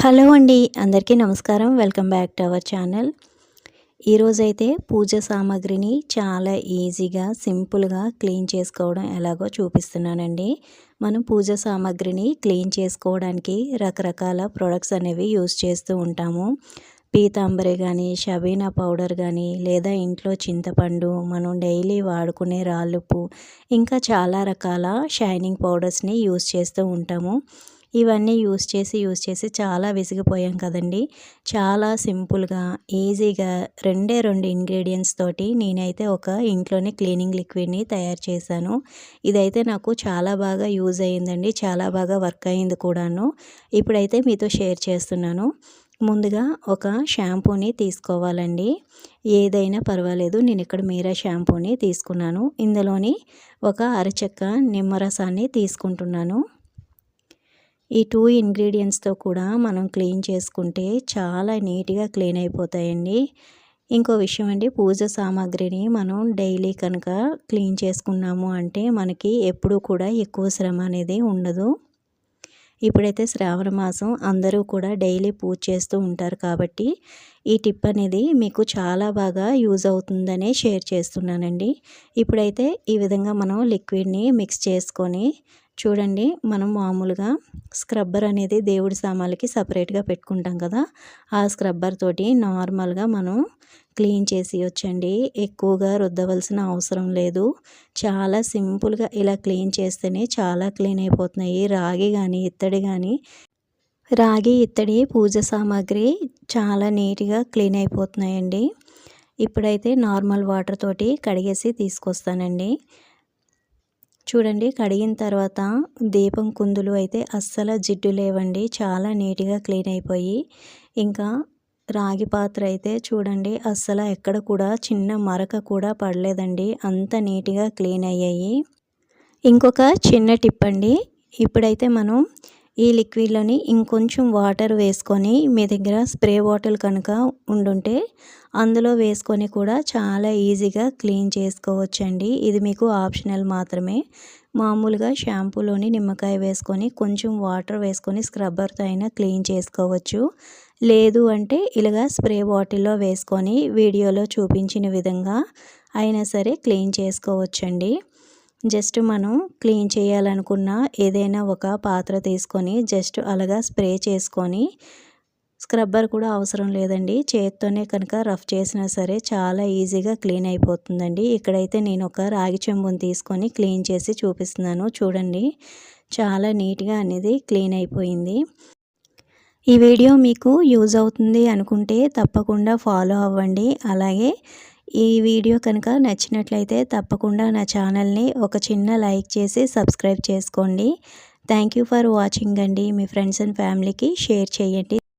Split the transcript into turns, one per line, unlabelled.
Hello అండి, అందరికీ నమస్కారం. Welcome back to our channel. ఈరోజైతే పూజ సామాగ్రిని చాలా ఈజీగా సింపుల్గా క్లీన్ చేసుకోవడం ఎలాగో చూపిస్తున్నానండి. మనం పూజ సామాగ్రిని క్లీన్ చేసుకోవడానికి రకరకాల ప్రొడక్ట్స్ అనేవి యూస్ చేస్తూ ఉంటాము. పీతాంబరి కానీ, షబీనా పౌడర్ కానీ, లేదా ఇంట్లో చింతపండు, మనం డైలీ వాడుకునే రాళ్ళుప్పు, ఇంకా చాలా రకాల షైనింగ్ పౌడర్స్ని యూస్ చేస్తూ ఉంటాము. ఇవన్నీ యూస్ చేసి చాలా విసిగిపోయాం కదండి. చాలా సింపుల్గా ఈజీగా రెండు ఇంగ్రీడియంట్స్ తోటి నేనైతే ఒక ఇంట్లోనే క్లీనింగ్ లిక్విడ్ని తయారు చేశాను. ఇదైతే నాకు చాలా బాగా యూజ్ అయ్యిందండి, చాలా బాగా వర్క్ అయ్యింది కూడాను. ఇప్పుడైతే మీతో షేర్ చేస్తున్నాను. ముందుగా ఒక షాంపూని తీసుకోవాలండి, ఏదైనా పర్వాలేదు. నేను ఇక్కడ మీరా షాంపూని తీసుకున్నాను. ఇందులోని ఒక అరచెక్క నిమ్మరసాన్ని తీసుకుంటున్నాను. ఈ 2 ఇంగ్రీడియంట్స్తో కూడా మనం క్లీన్ చేసుకుంటే చాలా నీట్గా క్లీన్ అయిపోతాయండి. ఇంకో విషయం అండి, పూజ సామాగ్రిని మనం డైలీ కనుక క్లీన్ చేసుకున్నాము అంటే మనకి ఎప్పుడూ కూడా ఎక్కువ శ్రమ అనేది ఉండదు. ఇప్పుడైతే శ్రావణ మాసం, అందరూ కూడా డైలీ పూజ చేస్తూ ఉంటారు కాబట్టి ఈ టిప్ అనేది మీకు చాలా బాగా యూజ్ అవుతుందనే షేర్ చేస్తున్నానండి. ఇప్పుడైతే ఈ విధంగా మనం లిక్విడ్ని మిక్స్ చేసుకొని చూడండి, మనం మామూలుగా స్క్రబ్బర్ అనేది దేవుడి సామాన్లకి సపరేట్గా పెట్టుకుంటాం కదా, ఆ స్క్రబ్బర్ తోటి నార్మల్గా మనం క్లీన్ చేసి వచ్చండి. ఎక్కువగా రుద్దవలసిన అవసరం లేదు. చాలా సింపుల్గా ఇలా క్లీన్ చేస్తేనే చాలా క్లీన్ అయిపోతున్నాయి. రాగి ఇత్తడి పూజ సామాగ్రి చాలా నీట్గా క్లీన్ అయిపోతున్నాయండి. ఇప్పుడైతే నార్మల్ వాటర్ తోటి కడిగేసి తీసుకొస్తానండి. చూడండి, కడిగిన తర్వాత దీపం కుందులు అయితే అస్సలు జిడ్డు లేవండి, చాలా నీట్గా క్లీన్ అయిపోయి. ఇంకా రాగి పాత్ర అయితే చూడండి, అస్సలు ఎక్కడ కూడా చిన్న మరక కూడా పడలేదండి, అంత నీట్గా క్లీన్ అయ్యాయి. ఇంకొక చిన్న టిప్ అండి, ఇప్పుడైతే మనం ఈ లిక్విడ్లోని ఇంకొంచెం వాటర్ వేసుకొని, మీ దగ్గర స్ప్రే బాటిల్ కనుక ఉండుంటే అందులో వేసుకొని కూడా చాలా ఈజీగా క్లీన్ చేసుకోవచ్చండి. ఇది మీకు ఆప్షనల్ మాత్రమే. మామూలుగా షాంపూలోని నిమ్మకాయ వేసుకొని కొంచెం వాటర్ వేసుకొని స్క్రబ్బర్తో అయినా క్లీన్ చేసుకోవచ్చు. లేదు అంటే ఇలాగా స్ప్రే బాటిల్లో వేసుకొని వీడియోలో చూపించిన విధంగా అయినా సరే క్లీన్ చేసుకోవచ్చండి. జస్ట్ మనం క్లీన్ చేయాలనుకున్న ఏదైనా ఒక పాత్ర తీసుకొని జస్ట్ అలాగా స్ప్రే చేసుకొని, స్క్రబ్బర్ కూడా అవసరం లేదండి, చేత్తోనే కనుక రఫ్ చేసినా సరే చాలా ఈజీగా క్లీన్ అయిపోతుందండి. ఇక్కడైతే నేను ఒక రాగి చెంబుని తీసుకొని క్లీన్ చేసి చూపిస్తున్నాను. చూడండి, చాలా నీట్గా అనేది క్లీన్ అయిపోయింది. ఈ వీడియో మీకు యూజ్ అవుతుంది అనుకుంటే తప్పకుండా ఫాలో అవ్వండి. అలాగే ఈ వీడియో కనుక నచ్చినట్లయితే తప్పకుండా నా ఛానల్ని ఒక చిన్న లైక్ చేసి సబ్స్క్రైబ్ చేసుకోండి. థ్యాంక్ యూ ఫర్ వాచింగ్ అండి. మీ ఫ్రెండ్స్ అండ్ ఫ్యామిలీకి షేర్ చేయండి.